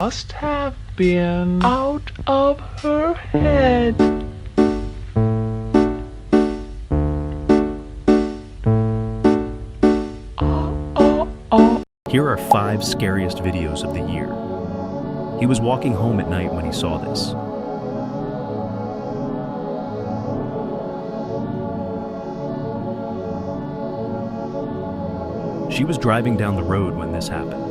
must have been out of her head. Here are 5 scariest videos of the year. He was walking home at night when he saw this. She was driving down the road when this happened.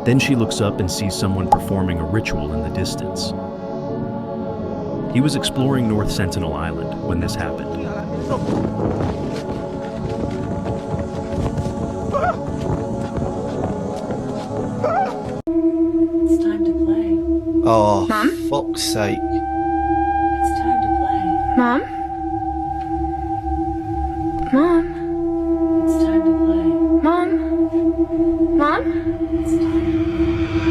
Then she looks up and sees someone performing a ritual in the distance. He was exploring North Sentinel Island when this happened. It's time to play. Oh, Mom? fuck's sake. It's time to play. Mom? Mom? It's time to play. Mom? Mom? It's time.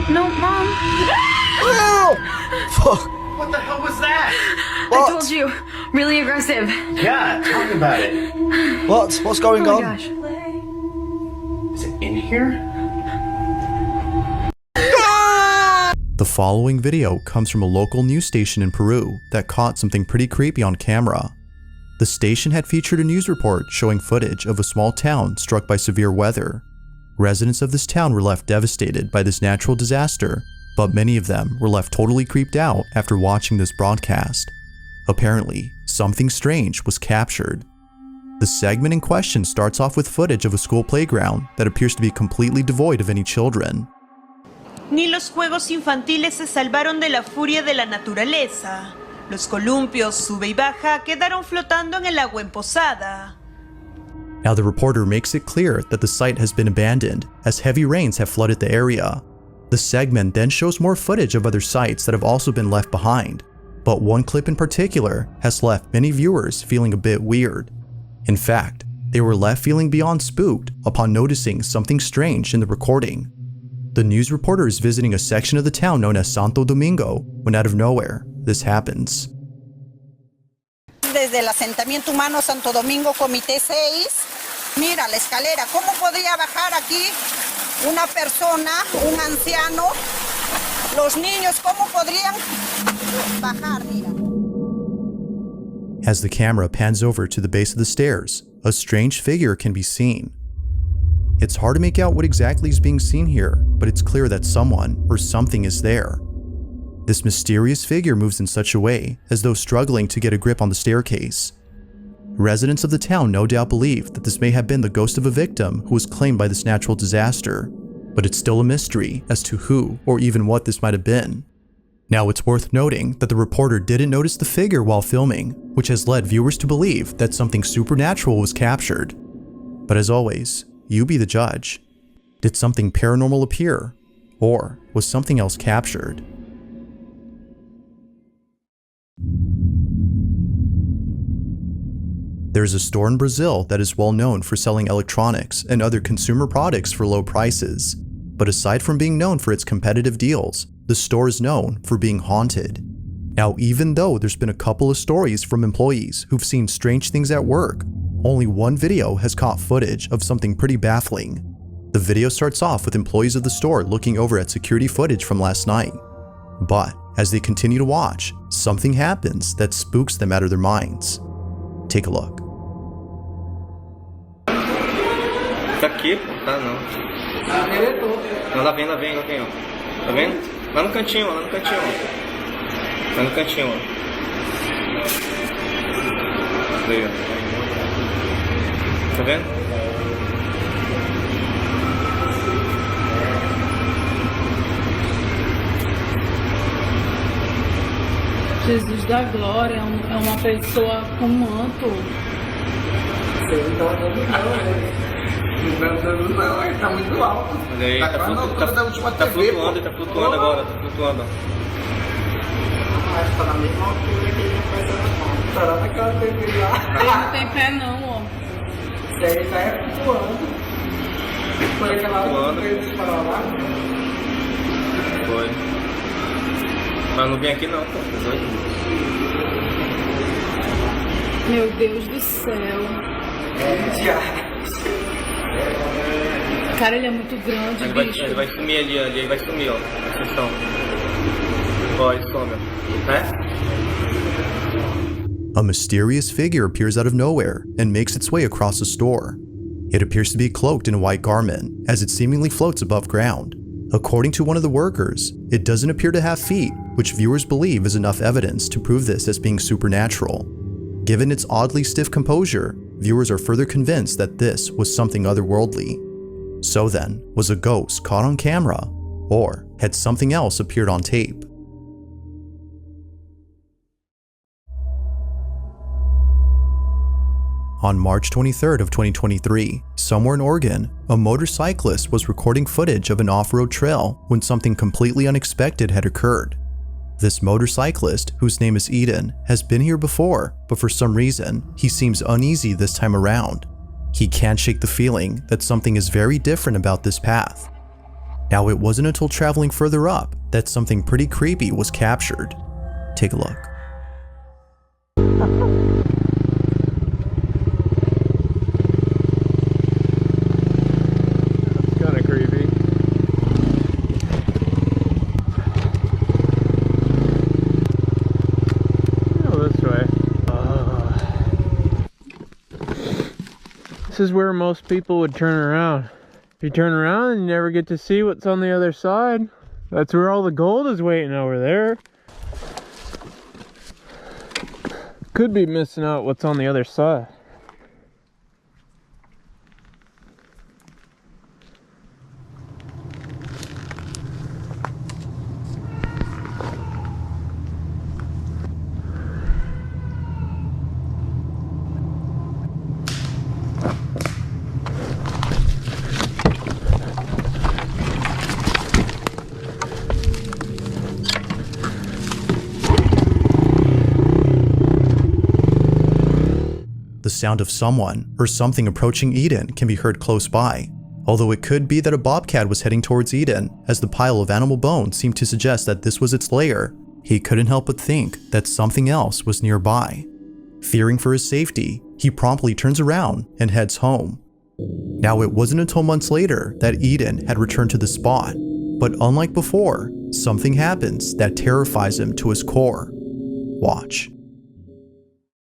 No, Mom. Oh! Fuck. What the hell was that? What? I told you. Really aggressive. Yeah, tell me about it. What? What's going Oh on? my gosh. Play. Is it in here? The following video comes from a local news station in Peru that caught something pretty creepy on camera. The station had featured a news report showing footage of a small town struck by severe weather. Residents of this town were left devastated by this natural disaster, but many of them were left totally creeped out after watching this broadcast. Apparently, something strange was captured. The segment in question starts off with footage of a school playground that appears to be completely devoid of any children. Ni los juegos infantiles se salvaron de la furia de la naturaleza. Los columpios, sube y baja, quedaron flotando en el agua emposada. Now the reporter makes it clear that the site has been abandoned as heavy rains have flooded the area. The segment then shows more footage of other sites that have also been left behind, but one clip in particular has left many viewers feeling a bit weird. In fact, they were left feeling beyond spooked upon noticing something strange in the recording. The news reporter is visiting a section of the town known as Santo Domingo when out of nowhere, this happens. Desde el asentamiento humano Santo Domingo, Comité 6. Mira la escalera. ¿Cómo podría bajar aquí una persona, un anciano? Los niños, ¿cómo podrían bajar? Mira. As the camera pans over to the base of the stairs, a strange figure can be seen. It's hard to make out what exactly is being seen here, but it's clear that someone or something is there. This mysterious figure moves in such a way as though struggling to get a grip on the staircase. Residents of the town no doubt believe that this may have been the ghost of a victim who was claimed by this natural disaster, but it's still a mystery as to who or even what this might have been. Now it's worth noting that the reporter didn't notice the figure while filming, which has led viewers to believe that something supernatural was captured. But as always, you be the judge. Did something paranormal appear? Or was something else captured? There's a store in Brazil that is well known for selling electronics and other consumer products for low prices. But aside from being known for its competitive deals, the store is known for being haunted. Now, even though there's been a couple of stories from employees who've seen strange things at work, only one video has caught footage of something pretty baffling. The video starts off with employees of the store looking over at security footage from last night. But as they continue to watch, something happens that spooks them out of their minds. Take a look. Tá aqui, pô. Tá não. Não, lá vem, ó. Tá vendo? Lá no cantinho, ó. Lá no cantinho, ó. Aí, ó. Tá vendo? Jesus da glória é uma pessoa com manto. Não, ele tá muito alto. Aí, tá flutuando agora, tá flutuando. Tá na mesma altura que ele tá naquela TV lá. Ele não tem pé não, ó. Isso aí já é flutuando. Foi aquela hora que eles falaram lá? Foi. Mas não vem aqui não, pô. Meu Deus do céu. Cara, ele é muito grande, bicho. Ele vai sumir ali, ele vai sumir, ó. Atenção. Ó, ele some, né? A mysterious figure appears out of nowhere and makes its way across the store. It appears to be cloaked in a white garment, as it seemingly floats above ground. According to one of the workers, it doesn't appear to have feet, which viewers believe is enough evidence to prove this as being supernatural. Given its oddly stiff composure, viewers are further convinced that this was something otherworldly. So then, was a ghost caught on camera, or had something else appeared on tape? On March 23rd of 2023, somewhere in Oregon, a motorcyclist was recording footage of an off-road trail when something completely unexpected had occurred. This motorcyclist, whose name is Eden, has been here before, but for some reason, he seems uneasy this time around. He can't shake the feeling that something is very different about this path. Now, it wasn't until traveling further up that something pretty creepy was captured. Take a look. This is where most people would turn around. If you turn around, you never get to see what's on the other side. That's where all the gold is waiting over there. Could be missing out what's on the other side. The sound of someone or something approaching Eden can be heard close by, although it could be that a bobcat was heading towards Eden, as the pile of animal bones seemed to suggest that this was its lair. He couldn't help but think that something else was nearby. Fearing for his safety, he promptly turns around and heads home. Now, it wasn't until months later that Eden had returned to the spot, but unlike before, something happens that terrifies him to his core. Watch.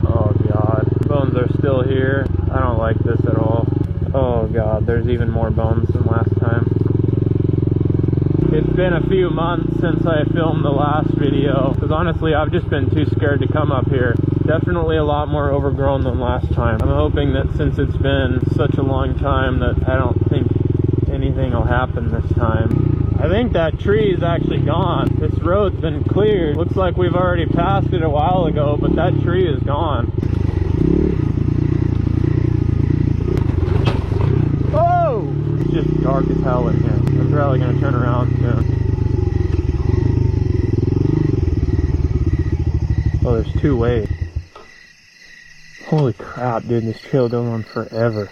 Oh God, bones are still here. I don't like this at all. Oh God, there's even more bones than last time. It's been a few months since I filmed the last video, because honestly I've just been too scared to come up here. Definitely a lot more overgrown than last time. I'm hoping that since it's been such a long time that I don't think anything will happen this time. I think that tree is actually gone. This road's been cleared. Looks like we've already passed it a while ago, but that tree is gone. Oh! It's just dark as hell in here. I'm probably gonna turn around soon. Oh, there's two ways. Holy crap, dude, this trail goes on forever.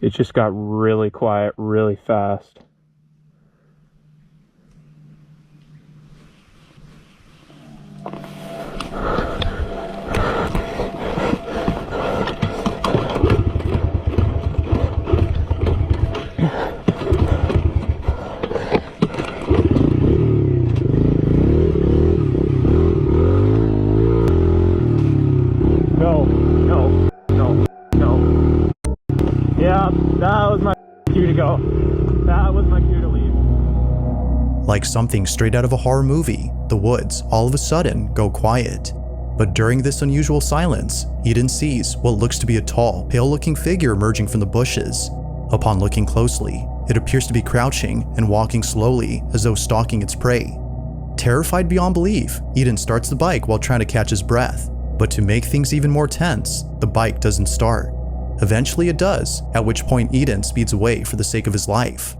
It just got really quiet really fast. That was my cue to go. That was my cue to leave. Like something straight out of a horror movie, the woods all of a sudden go quiet. But during this unusual silence, Eden sees what looks to be a tall, pale-looking figure emerging from the bushes. Upon looking closely, it appears to be crouching and walking slowly as though stalking its prey. Terrified beyond belief, Eden starts the bike while trying to catch his breath. But to make things even more tense, the bike doesn't start. Eventually it does, at which point Eden speeds away for the sake of his life.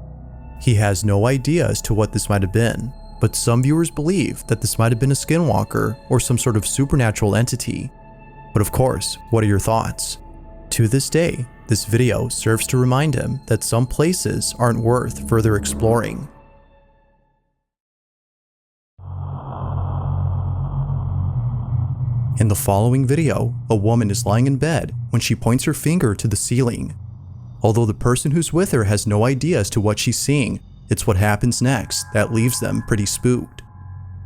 He has no idea as to what this might have been, but some viewers believe that this might have been a skinwalker or some sort of supernatural entity. But of course, what are your thoughts? To this day, this video serves to remind him that some places aren't worth further exploring. In the following video, a woman is lying in bed when she points her finger to the ceiling. Although the person who's with her has no idea as to what she's seeing, it's what happens next that leaves them pretty spooked.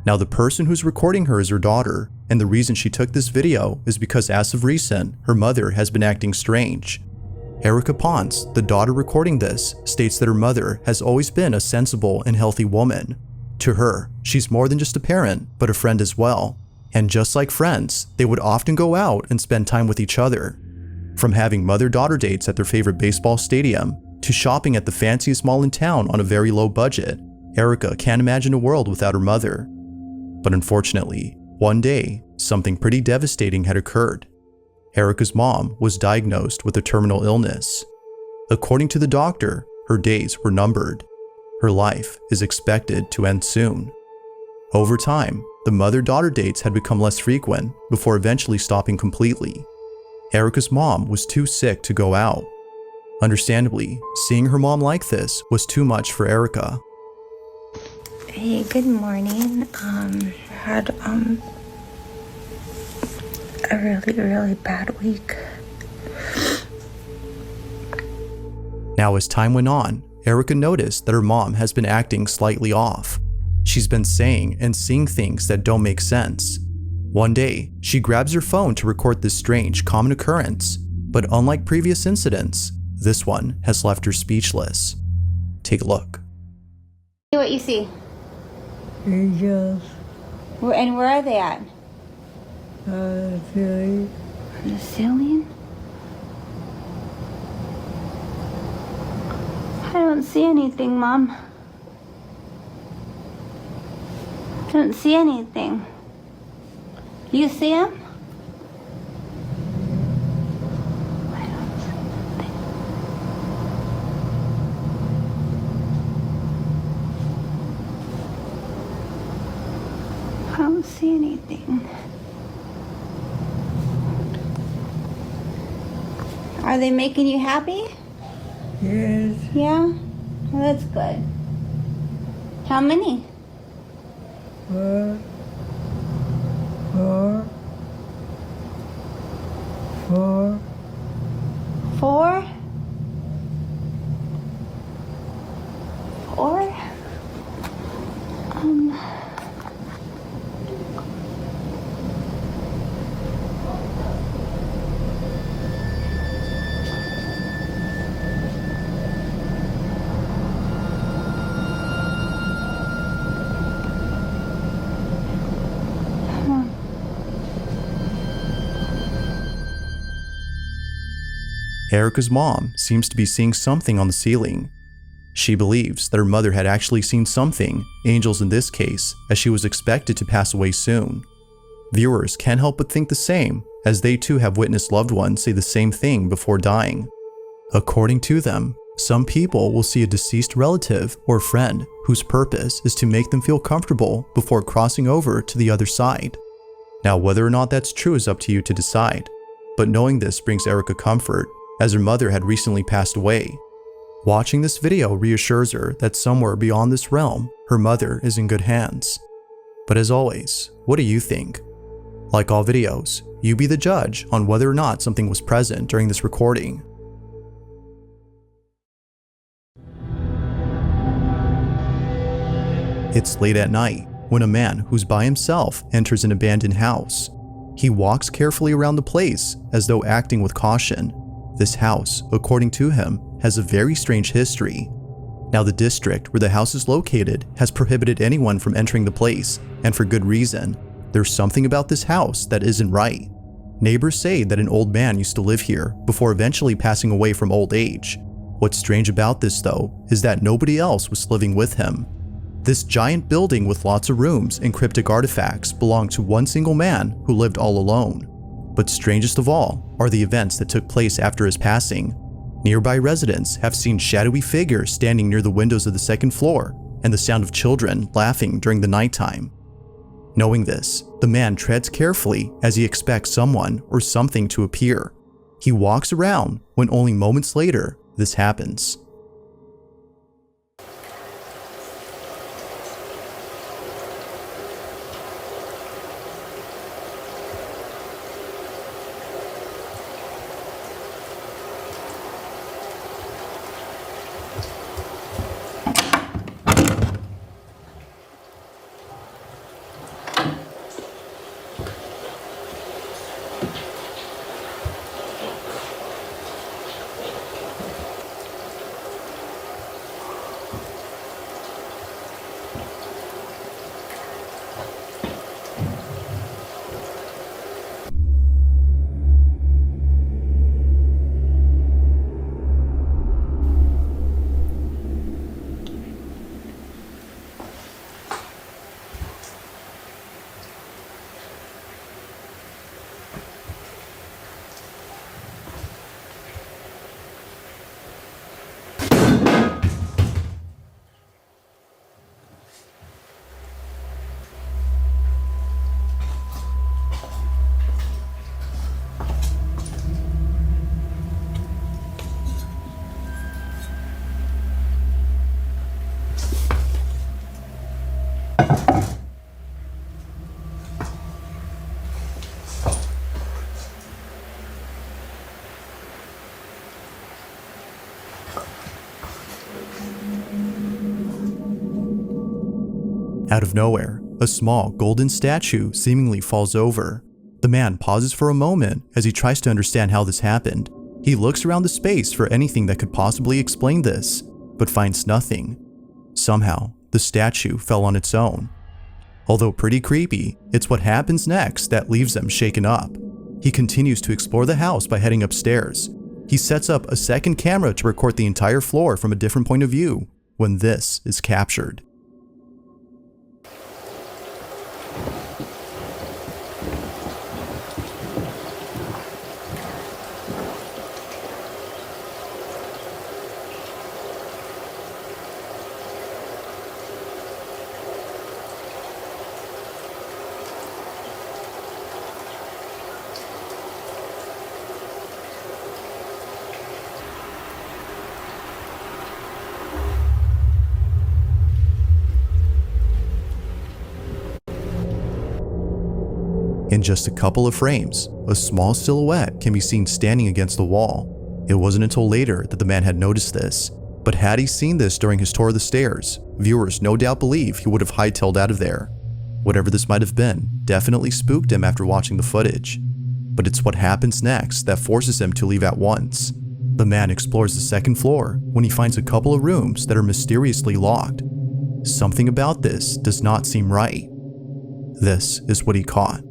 Now, the person who's recording her is her daughter, and the reason she took this video is because as of recent, her mother has been acting strange. Erica Ponce, the daughter recording this, states that her mother has always been a sensible and healthy woman. To her, she's more than just a parent, but a friend as well. And just like friends, they would often go out and spend time with each other. From having mother-daughter dates at their favorite baseball stadium, to shopping at the fanciest mall in town on a very low budget, Erica can't imagine a world without her mother. But unfortunately, one day, something pretty devastating had occurred. Erica's mom was diagnosed with a terminal illness. According to the doctor, her days were numbered. Her life is expected to end soon. Over time, the mother-daughter dates had become less frequent before eventually stopping completely. Erica's mom was too sick to go out. Understandably, seeing her mom like this was too much for Erica. Hey, good morning. Had a really bad week. Now, as time went on, Erica noticed that her mom has been acting slightly off. She's been saying and seeing things that don't make sense. One day, she grabs her phone to record this strange, common occurrence, but unlike previous incidents, this one has left her speechless. Take a look. What you see? Angels. And where are they at? Ceiling. On the ceiling? I don't see anything, Mom. I don't see anything. You see him? I don't see anything. I don't see anything. Are they making you happy? Yes. Yeah? Well, that's good. How many? 4. 4? 4? Erica's mom seems to be seeing something on the ceiling. She believes that her mother had actually seen something, angels in this case, as she was expected to pass away soon. Viewers can't help but think the same, as they too have witnessed loved ones say the same thing before dying. According to them, some people will see a deceased relative or friend whose purpose is to make them feel comfortable before crossing over to the other side. Now, whether or not that's true is up to you to decide, but knowing this brings Erica comfort, as her mother had recently passed away. Watching this video reassures her that somewhere beyond this realm, her mother is in good hands. But as always, what do you think? Like all videos, you be the judge on whether or not something was present during this recording. It's late at night when a man who's by himself enters an abandoned house. He walks carefully around the place as though acting with caution. This house, according to him, has a very strange history. Now, the district where the house is located has prohibited anyone from entering the place, and for good reason. There's something about this house that isn't right. Neighbors say that an old man used to live here before eventually passing away from old age. What's strange about this, though, is that nobody else was living with him. This giant building with lots of rooms and cryptic artifacts belonged to one single man who lived all alone. But strangest of all are the events that took place after his passing. Nearby residents have seen shadowy figures standing near the windows of the second floor and the sound of children laughing during the nighttime. Knowing this, the man treads carefully as he expects someone or something to appear. He walks around when only moments later this happens. Out of nowhere, a small golden statue seemingly falls over. The man pauses for a moment as he tries to understand how this happened. He looks around the space for anything that could possibly explain this, but finds nothing. Somehow, the statue fell on its own. Although pretty creepy, it's what happens next that leaves him shaken up. He continues to explore the house by heading upstairs. He sets up a second camera to record the entire floor from a different point of view when this is captured. In just a couple of frames, a small silhouette can be seen standing against the wall. It wasn't until later that the man had noticed this, but had he seen this during his tour of the stairs, viewers no doubt believe he would have hightailed out of there. Whatever this might have been definitely spooked him after watching the footage. But it's what happens next that forces him to leave at once. The man explores the second floor when he finds a couple of rooms that are mysteriously locked. Something about this does not seem right. This is what he caught.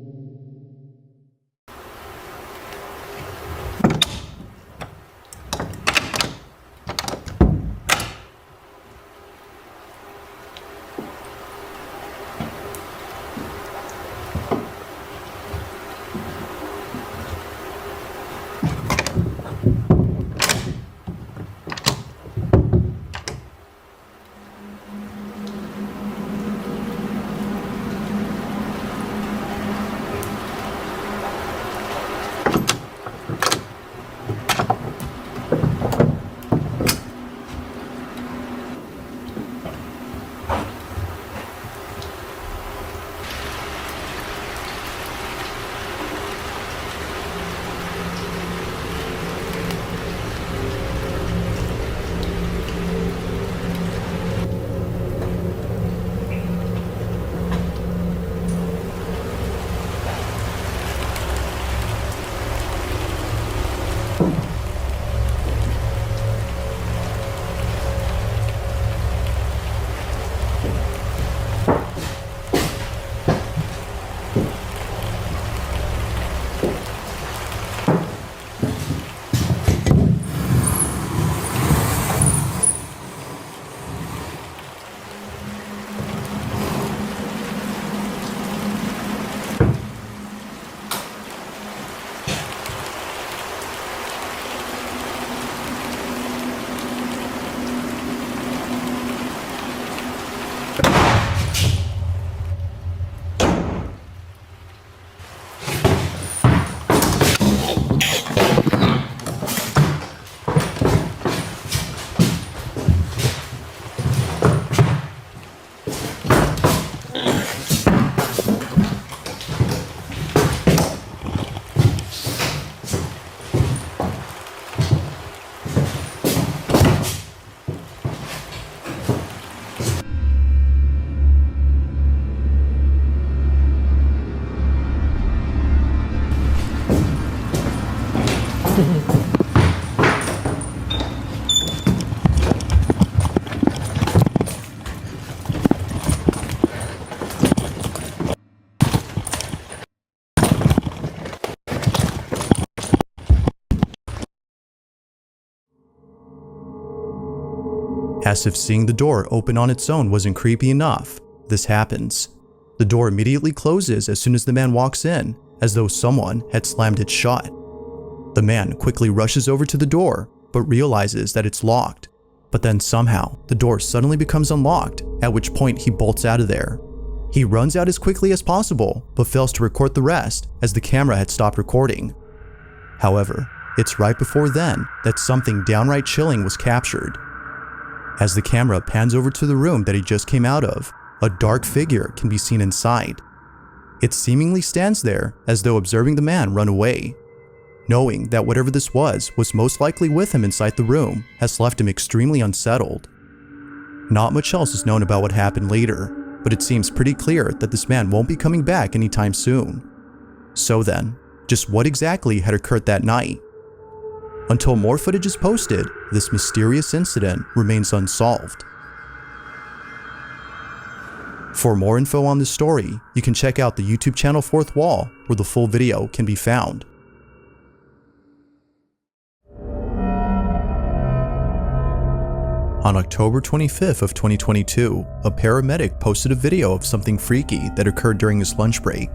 As if seeing the door open on its own wasn't creepy enough, this happens. The door immediately closes as soon as the man walks in, as though someone had slammed it shut. The man quickly rushes over to the door, but realizes that it's locked. But then somehow, the door suddenly becomes unlocked, at which point he bolts out of there. He runs out as quickly as possible, but fails to record the rest as the camera had stopped recording. However, it's right before then that something downright chilling was captured. As the camera pans over to the room that he just came out of, a dark figure can be seen inside. It seemingly stands there as though observing the man run away. Knowing that whatever this was most likely with him inside the room has left him extremely unsettled. Not much else is known about what happened later, but it seems pretty clear that this man won't be coming back anytime soon. So then, just what exactly had occurred that night? Until more footage is posted, this mysterious incident remains unsolved. For more info on this story, you can check out the YouTube channel Fourth Wall, where the full video can be found. On October 25th of 2022, a paramedic posted a video of something freaky that occurred during his lunch break.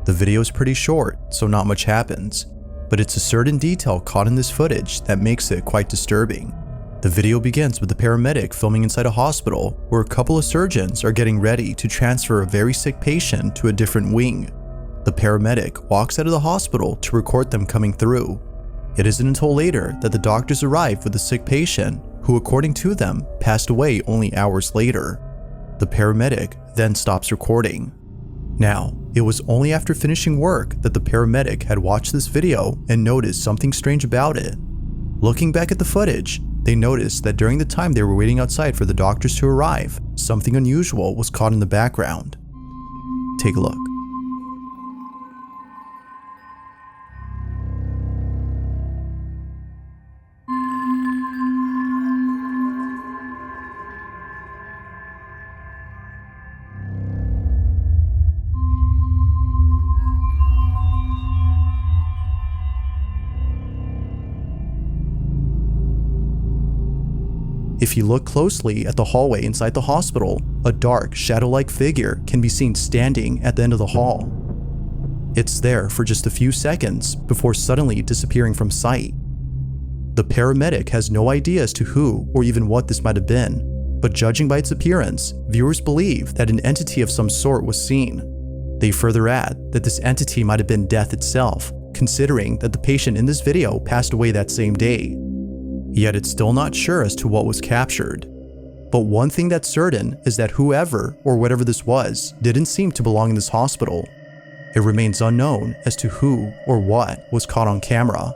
The video is pretty short, so not much happens, but it's a certain detail caught in this footage that makes it quite disturbing. The video begins with the paramedic filming inside a hospital where a couple of surgeons are getting ready to transfer a very sick patient to a different wing. The paramedic walks out of the hospital to record them coming through. It isn't until later that the doctors arrive with the sick patient, who according to them passed away only hours later. The paramedic then stops recording. Now, it was only after finishing work that the paramedic had watched this video and noticed something strange about it. Looking back at the footage, they noticed that during the time they were waiting outside for the doctors to arrive, something unusual was caught in the background. Take a look. If you look closely at the hallway inside the hospital, a dark, shadow-like figure can be seen standing at the end of the hall. It's there for just a few seconds before suddenly disappearing from sight. The paramedic has no idea as to who or even what this might have been, but judging by its appearance, viewers believe that an entity of some sort was seen. They further add that this entity might have been death itself, considering that the patient in this video passed away that same day. Yet it's still not sure as to what was captured. But one thing that's certain is that whoever or whatever this was didn't seem to belong in this hospital. It remains unknown as to who or what was caught on camera.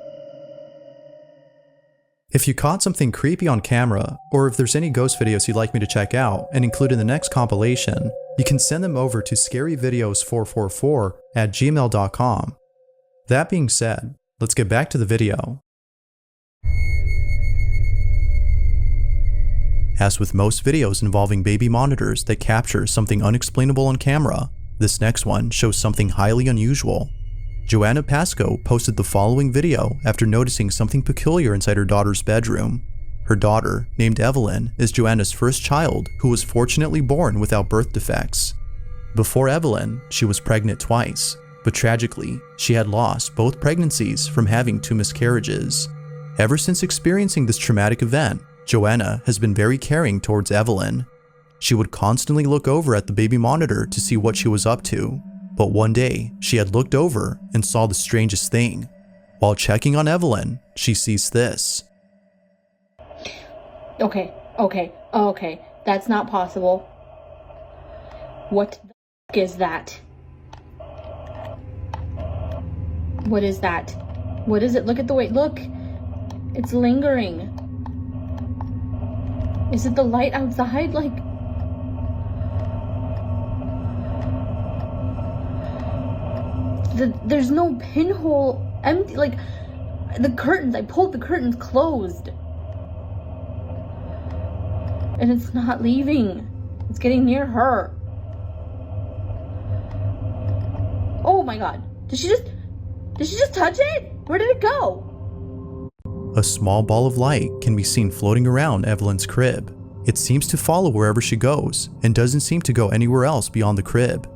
If you caught something creepy on camera, or if there's any ghost videos you'd like me to check out and include in the next compilation, you can send them over to scaryvideos444@gmail.com. That being said, let's get back to the video. As with most videos involving baby monitors that capture something unexplainable on camera, this next one shows something highly unusual. Joanna Pascoe posted the following video after noticing something peculiar inside her daughter's bedroom. Her daughter, named Evelyn, is Joanna's first child who was fortunately born without birth defects. Before Evelyn, she was pregnant twice, but tragically, she had lost both pregnancies from having 2 miscarriages. Ever since experiencing this traumatic event, Joanna has been very caring towards Evelyn. She would constantly look over at the baby monitor to see what she was up to, but one day she had looked over and saw the strangest thing. While checking on Evelyn, she sees this. Okay, that's not possible. What the f is that? What is that? What is it? Look at the way, look! It's lingering. Is it the light outside? Like, there's no pinhole, empty, like, the curtains, I pulled the curtains closed. And it's not leaving. It's getting near her. Oh my god. Did she just touch it? Where did it go? A small ball of light can be seen floating around Evelyn's crib. It seems to follow wherever she goes and doesn't seem to go anywhere else beyond the crib.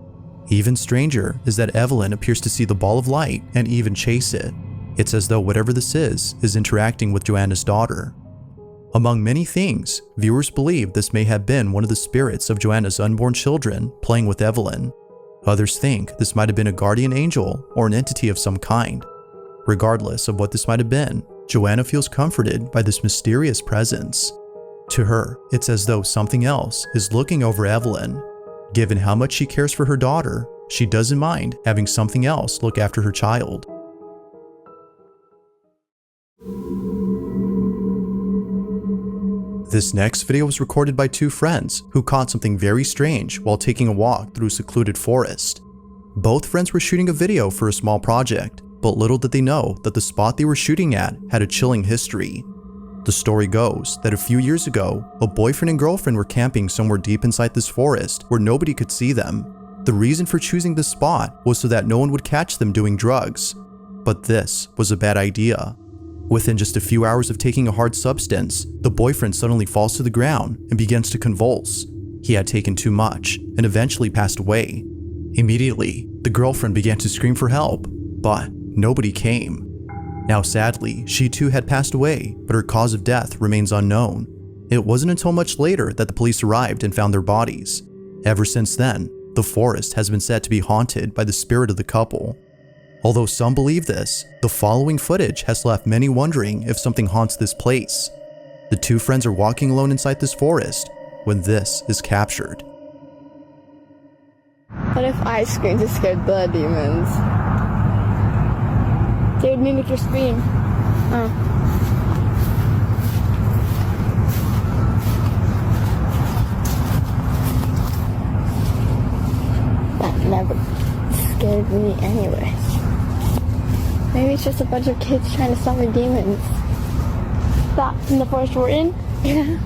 Even stranger is that Evelyn appears to see the ball of light and even chase it. It's as though whatever this is interacting with Joanna's daughter. Among many things, viewers believe this may have been one of the spirits of Joanna's unborn children playing with Evelyn. Others think this might have been a guardian angel or an entity of some kind. Regardless of what this might have been, Joanna feels comforted by this mysterious presence. To her, it's as though something else is looking over Evelyn. Given how much she cares for her daughter, she doesn't mind having something else look after her child. This next video was recorded by two friends who caught something very strange while taking a walk through a secluded forest. Both friends were shooting a video for a small project, but little did they know that the spot they were shooting at had a chilling history. The story goes that a few years ago, a boyfriend and girlfriend were camping somewhere deep inside this forest where nobody could see them. The reason for choosing this spot was so that no one would catch them doing drugs. But this was a bad idea. Within just a few hours of taking a hard substance, the boyfriend suddenly falls to the ground and begins to convulse. He had taken too much and eventually passed away. Immediately, the girlfriend began to scream for help, but nobody came. Now sadly, she too had passed away, but her cause of death remains unknown. It wasn't until much later that the police arrived and found their bodies. Ever since then, the forest has been said to be haunted by the spirit of the couple. Although some believe this, the following footage has left many wondering if something haunts this place. The two friends are walking alone inside this forest when this is captured. What if I screamed to scare the demons? They would mimic your scream. Oh. That never scared me anyway. Maybe it's just a bunch of kids trying to summon demons. That in the forest we're in? Yeah.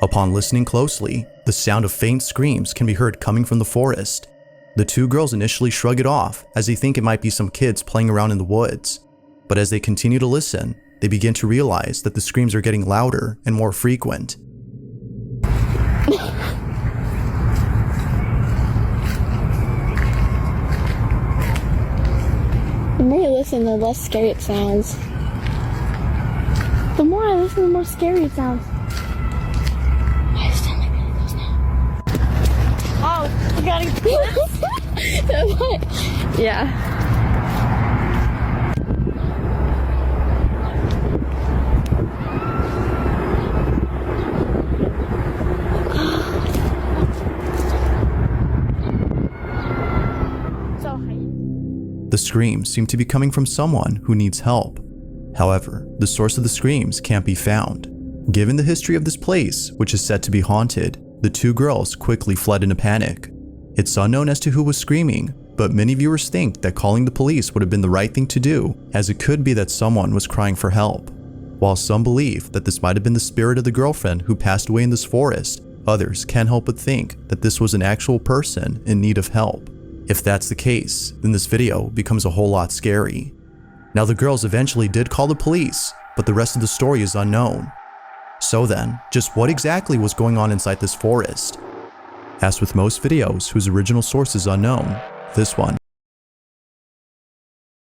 Upon listening closely, the sound of faint screams can be heard coming from the forest. The two girls initially shrug it off as they think it might be some kids playing around in the woods. But as they continue to listen, they begin to realize that the screams are getting louder and more frequent. The more you listen, the less scary it sounds. The more I listen, the more scary it sounds. I stand like it goes now. Oh, you gotta yeah. The screams seem to be coming from someone who needs help. However, the source of the screams can't be found. Given the history of this place, which is said to be haunted, the two girls quickly fled in a panic. It's unknown as to who was screaming, but many viewers think that calling the police would have been the right thing to do, as it could be that someone was crying for help. While some believe that this might have been the spirit of the girlfriend who passed away in this forest, others can't help but think that this was an actual person in need of help. If that's the case, then this video becomes a whole lot scary. Now the girls eventually did call the police, but the rest of the story is unknown. So then, just what exactly was going on inside this forest? As with most videos whose original source is unknown, this one